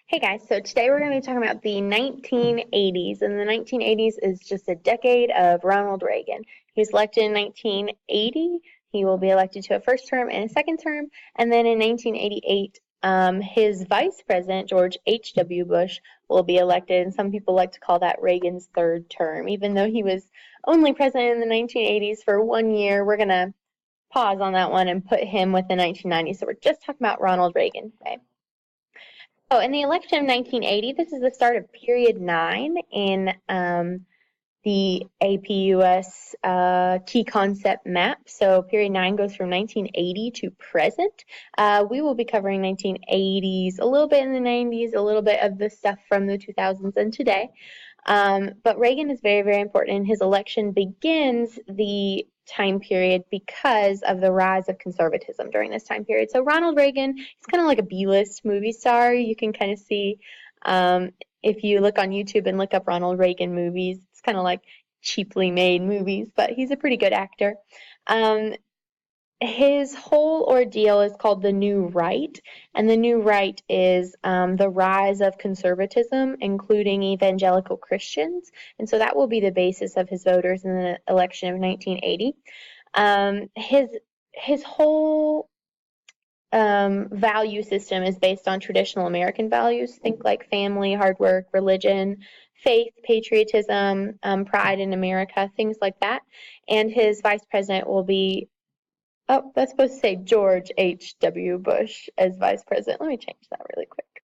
Hey guys, so today we're going to be talking about the 1980s, and the 1980s is just a decade of Ronald Reagan. He was elected in 1980. He will be elected to a first term and a second term, and then in 1988, his vice president, George H.W. Bush, will be elected, and some people like to call that Reagan's third term. Even though he was only president in the 1980s for 1 year, we're going to pause on that one and put him with the 1990s. So we're just talking about Ronald Reagan today. Oh, in the election of 1980, this is the start of period 9 in the APUS key concept map. So period 9 goes from 1980 to present. We will be covering 1980s, a little bit in the 90s, a little bit of the stuff from the 2000s and today. But Reagan is very, very important, and his election begins the time period because of the rise of conservatism during this time period. So Ronald Reagan, he's kind of like a B-list movie star. You can kind of see if you look on YouTube and look up Ronald Reagan movies, it's kind of like cheaply made movies, but he's a pretty good actor. His whole ordeal is called the New Right, and the New Right is the rise of conservatism, including evangelical Christians, and so that will be the basis of his voters in the election of 1980. His whole value system is based on traditional American values. Think like family, hard work, religion, faith, patriotism, pride in America, things like that. And his vice president will be, oh, that's supposed to say George H.W. Bush as vice president. Let me change that really quick.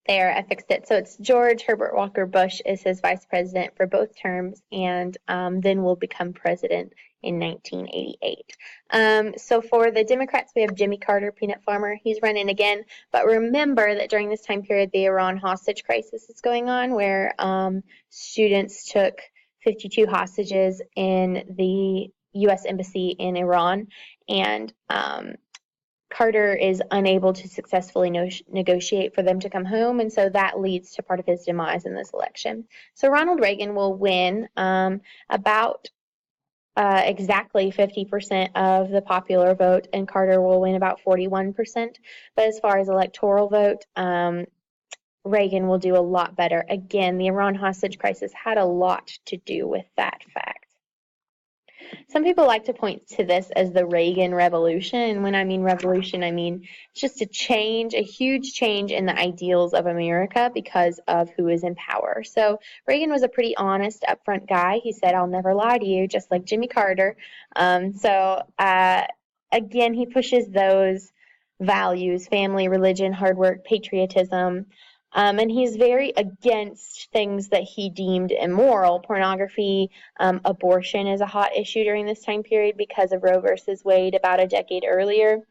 There, I fixed it. So it's George Herbert Walker Bush is his vice president for both terms, and then will become president in 1988. So for the Democrats, we have Jimmy Carter, peanut farmer. He's running again. But remember that during this time period, the Iran hostage crisis is going on, where students took 52 hostages in the U.S. Embassy in Iran, and Carter is unable to successfully negotiate for them to come home, and so that leads to part of his demise in this election. So Ronald Reagan will win about exactly 50% of the popular vote, and Carter will win about 41%. But as far as electoral vote, Reagan will do a lot better. Again, the Iran hostage crisis had a lot to do with that fact. Some people like to point to this as the Reagan Revolution, and when I mean revolution, I mean it's just a change, a huge change in the ideals of America because of who is in power. So Reagan was a pretty honest, upfront guy. He said, "I'll never lie to you," just like Jimmy Carter. Again, he pushes those values: family, religion, hard work, patriotism. And he's very against things that he deemed immoral. Pornography, abortion is a hot issue during this time period because of Roe versus Wade about a decade earlier.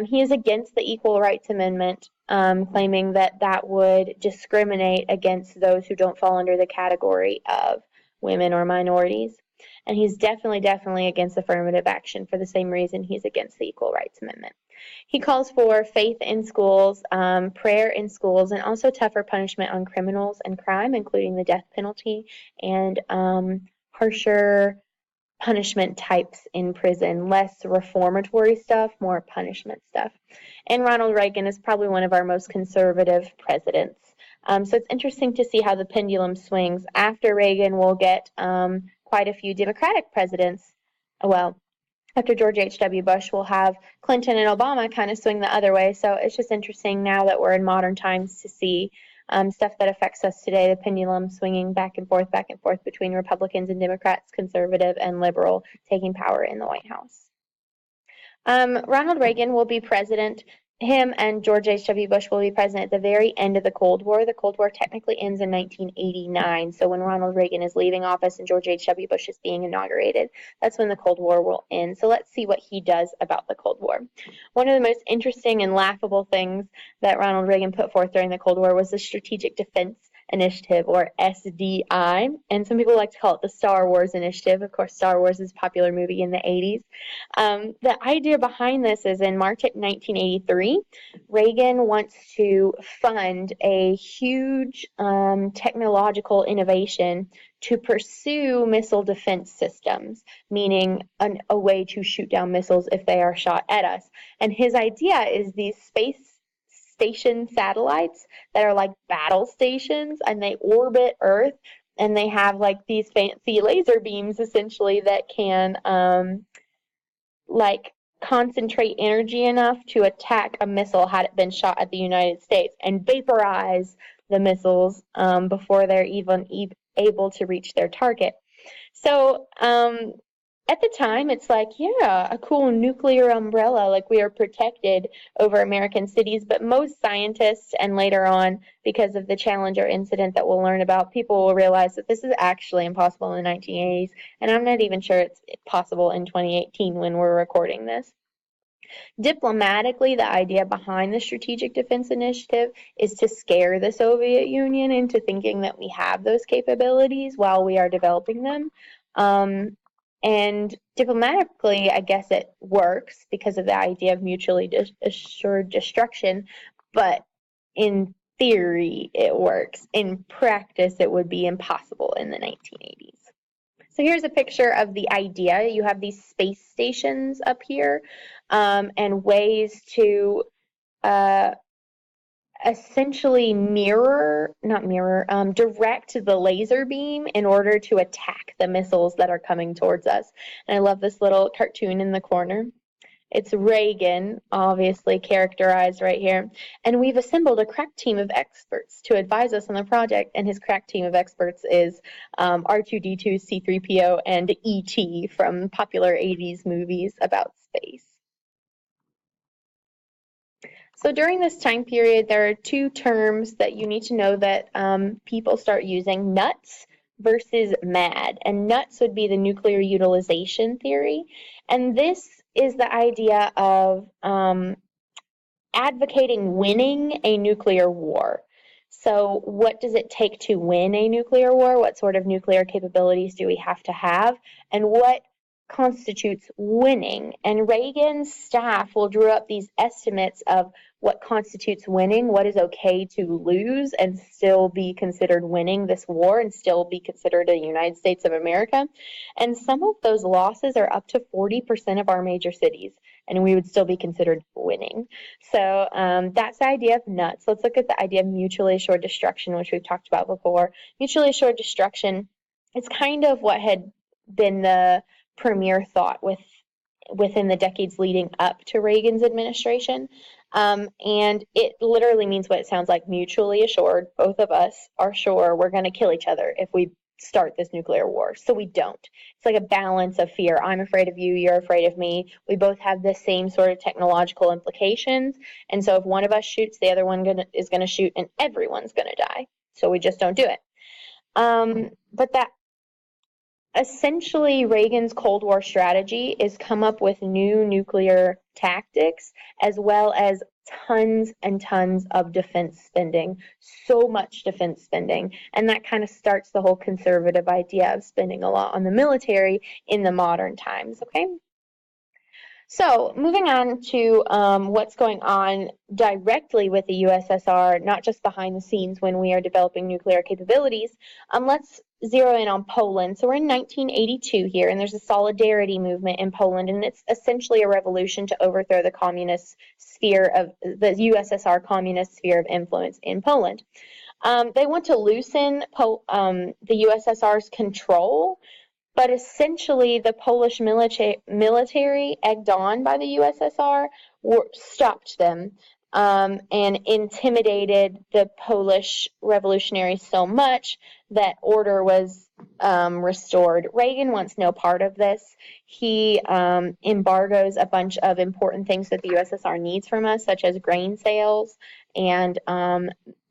He is against the Equal Rights Amendment, claiming that that would discriminate against those who don't fall under the category of women or minorities. And he's definitely against affirmative action for the same reason he's against the Equal Rights Amendment. He calls for faith in schools, prayer in schools, and also tougher punishment on criminals and crime, including the death penalty, and harsher punishment types in prison, less reformatory stuff, more punishment stuff. And Ronald Reagan is probably one of our most conservative presidents. So it's interesting to see how the pendulum swings. After Reagan, we'll get quite a few Democratic presidents. Well, after George H.W. Bush, we'll have Clinton and Obama kind of swing the other way. So it's just interesting now that we're in modern times to see stuff that affects us today, the pendulum swinging back and forth between Republicans and Democrats, conservative and liberal, taking power in the White House. Ronald Reagan will be president. Him and George H.W. Bush will be president at the very end of the Cold War. The Cold War technically ends in 1989, so when Ronald Reagan is leaving office and George H.W. Bush is being inaugurated, that's when the Cold War will end. So let's see what he does about the Cold War. One of the most interesting and laughable things that Ronald Reagan put forth during the Cold War was the Strategic Defense Initiative, or SDI, and some people like to call it the Star Wars Initiative. Of course, Star Wars is a popular movie in the 80s. The idea behind this is in March 1983, Reagan wants to fund a huge technological innovation to pursue missile defense systems, meaning a way to shoot down missiles if they are shot at us. And his idea is these space station satellites that are like battle stations, and they orbit Earth, and they have like these fancy laser beams essentially that can like concentrate energy enough to attack a missile had it been shot at the United States and vaporize the missiles before they're even able to reach their target. So at the time, it's like, yeah, a cool nuclear umbrella, like we are protected over American cities. But most scientists, and later on, because of the Challenger incident that we'll learn about, people will realize that this is actually impossible in the 1980s. And I'm not even sure it's possible in 2018 when we're recording this. Diplomatically, the idea behind the Strategic Defense Initiative is to scare the Soviet Union into thinking that we have those capabilities while we are developing them. And diplomatically, I guess it works because of the idea of mutually assured destruction, but in theory, it works. In practice, it would be impossible in the 1980s. So here's a picture of the idea. You have these space stations up here and ways to essentially direct the laser beam in order to attack the missiles that are coming towards us. And I love this little cartoon in the corner. It's Reagan, obviously characterized right here. And we've assembled a crack team of experts to advise us on the project. And his crack team of experts is R2-D2, C-3PO, and E.T. from popular 80s movies about space. So during this time period, there are two terms that you need to know that people start using: nuts versus mad. And nuts would be the nuclear utilization theory. And this is the idea of advocating winning a nuclear war. So what does it take to win a nuclear war? What sort of nuclear capabilities do we have to have? And what constitutes winning? And Reagan's staff will draw up these estimates of what constitutes winning, what is okay to lose and still be considered winning this war and still be considered a United States of America. And some of those losses are up to 40% of our major cities, and we would still be considered winning. So that's the idea of nuts. Let's look at the idea of mutually assured destruction, which we've talked about before. Mutually assured destruction is kind of what had been the premier thought within the decades leading up to Reagan's administration. And it literally means what it sounds like: mutually assured. Both of us are sure we're going to kill each other if we start this nuclear war. So we don't. It's like a balance of fear. I'm afraid of you, you're afraid of me. We both have the same sort of technological implications. And so if one of us shoots, the other one is going to shoot, and everyone's going to die. So we just don't do it. But that essentially Reagan's Cold War strategy is come up with new nuclear tactics, as well as tons and tons of defense spending, so much defense spending. And that kind of starts the whole conservative idea of spending a lot on the military in the modern times, okay? So moving on to what's going on directly with the USSR, not just behind the scenes when we are developing nuclear capabilities, let's zero in on Poland. So we're in 1982 here, and there's a solidarity movement in Poland, and it's essentially a revolution to overthrow the communist sphere of the USSR communist sphere of influence in Poland. They want to loosen the USSR's control, but essentially the Polish military, egged on by the USSR, stopped them and intimidated the Polish revolutionaries so much that order was restored. Reagan wants no part of this. He embargoes a bunch of important things that the USSR needs from us, such as grain sales and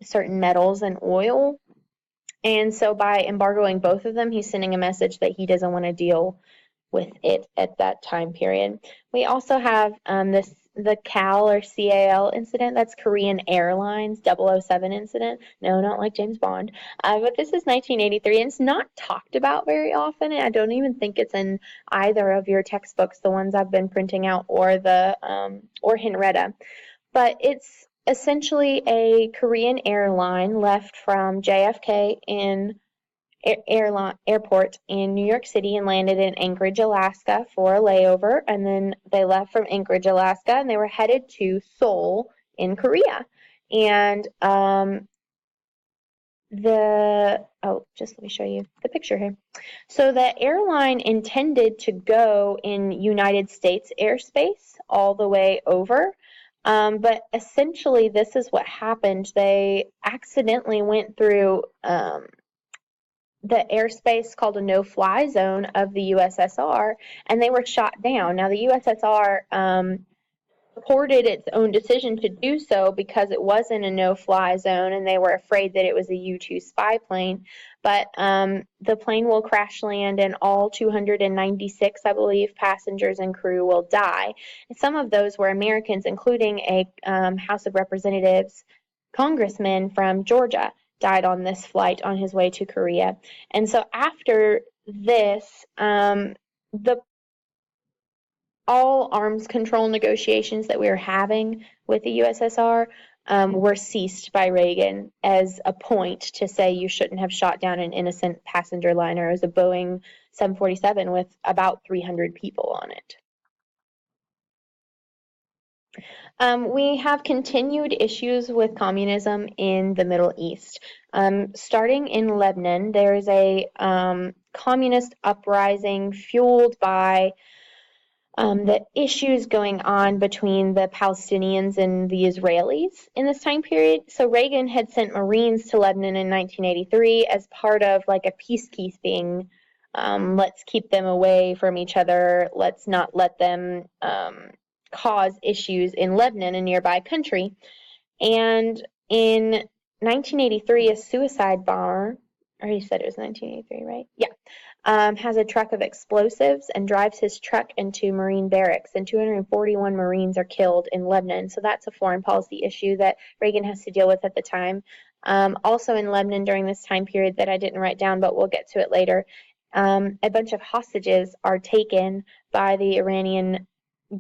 certain metals and oil. And so by embargoing both of them, he's sending a message that he doesn't want to deal with it at that time period. We also have the CAL or CAL incident. That's Korean Airlines 007 incident. No, not like James Bond. But this is 1983, and it's not talked about very often. And I don't even think it's in either of your textbooks, the ones I've been printing out, or the or Henrietta. But it's essentially a Korean airline left from JFK in airport in New York City and landed in Anchorage, Alaska for a layover. And then they left from Anchorage, Alaska, and they were headed to Seoul in Korea. And just let me show you the picture here. So the airline intended to go in United States airspace all the way over, but essentially this is what happened. They accidentally went through the airspace called a no-fly zone of the USSR, and they were shot down. Now the USSR supported its own decision to do so because it wasn't a no-fly zone and they were afraid that it was a U-2 spy plane. But the plane will crash land and all 296, I believe, passengers and crew will die. And some of those were Americans, including a House of Representatives congressman from Georgia died on this flight on his way to Korea. And so after this, the all arms control negotiations that we were having with the USSR were ceased by Reagan as a point to say you shouldn't have shot down an innocent passenger liner. It was a Boeing 747 with about 300 people on it. We have continued issues with communism in the Middle East. Starting in Lebanon, there is a communist uprising fueled by the issues going on between the Palestinians and the Israelis in this time period. So Reagan had sent Marines to Lebanon in 1983 as part of like a peacekeeping. Let's keep them away from each other. Let's not let them cause issues in Lebanon, a nearby country. And in 1983, a suicide bomber, or he said it was 1983, right? Yeah. Has a truck of explosives and drives his truck into Marine barracks, and 241 Marines are killed in Lebanon. So that's a foreign policy issue that Reagan has to deal with at the time. Also in Lebanon during this time period that I didn't write down, but we'll get to it later, a bunch of hostages are taken by the Iranian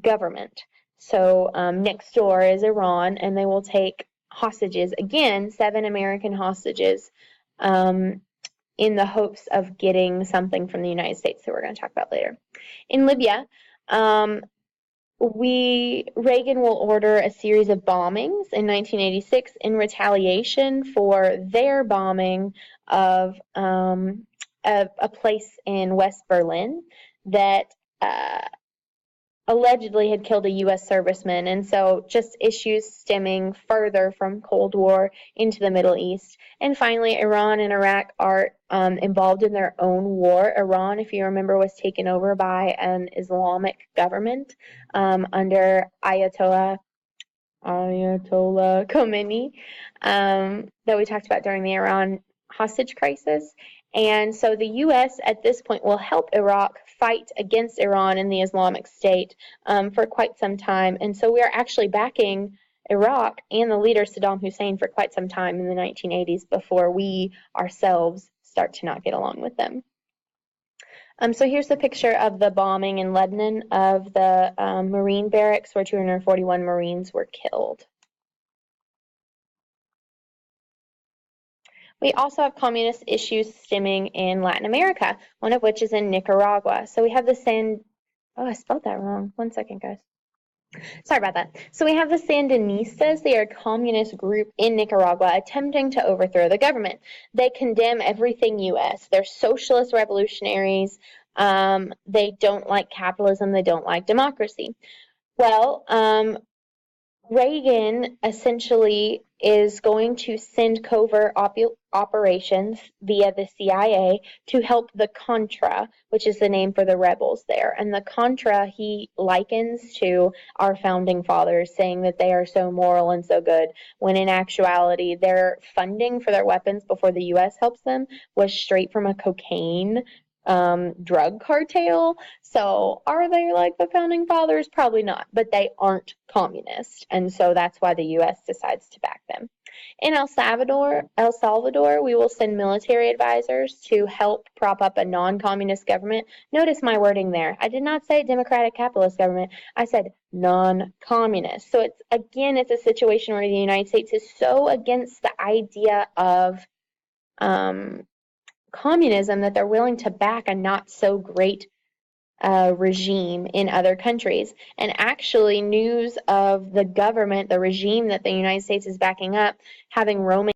government. So next door is Iran, and they will take hostages, again, 7 American hostages, in the hopes of getting something from the United States that we're going to talk about later. In Libya, Reagan will order a series of bombings in 1986 in retaliation for their bombing of a place in West Berlin that allegedly had killed a U.S. serviceman, and so just issues stemming further from Cold War into the Middle East. And finally, Iran and Iraq are involved in their own war. Iran, if you remember, was taken over by an Islamic government under Ayatollah Khomeini that we talked about during the Iran hostage crisis. And so the U.S. at this point will help Iraq fight against Iran and the Islamic State for quite some time. And so we are actually backing Iraq and the leader Saddam Hussein for quite some time in the 1980s before we ourselves start to not get along with them. So here's the picture of the bombing in Lebanon of the Marine barracks where 241 Marines were killed. We also have communist issues stemming in Latin America, one of which is in Nicaragua. So we have the I spelled that wrong. One second, guys. Sorry about that. So we have the Sandinistas. They are a communist group in Nicaragua attempting to overthrow the government. They condemn everything U.S. They're socialist revolutionaries. They don't like capitalism. They don't like democracy. Well, Reagan essentially is going to send covert operations via the CIA to help the Contra, which is the name for the rebels there. And the Contra he likens to our founding fathers, saying that they are so moral and so good, when in actuality their funding for their weapons before the U.S. helps them was straight from a cocaine drug cartel. So are they like the founding fathers? Probably not, but they aren't communist, and so that's why the U.S. decides to back them. In El Salvador, we will send military advisors to help prop up a non-communist government. Notice my wording there. I did not say democratic capitalist government. I said non-communist. So it's a situation where the United States is so against the idea of communism that they're willing to back a not so great regime in other countries. And actually, news of the government, the regime that the United States is backing up, having Roman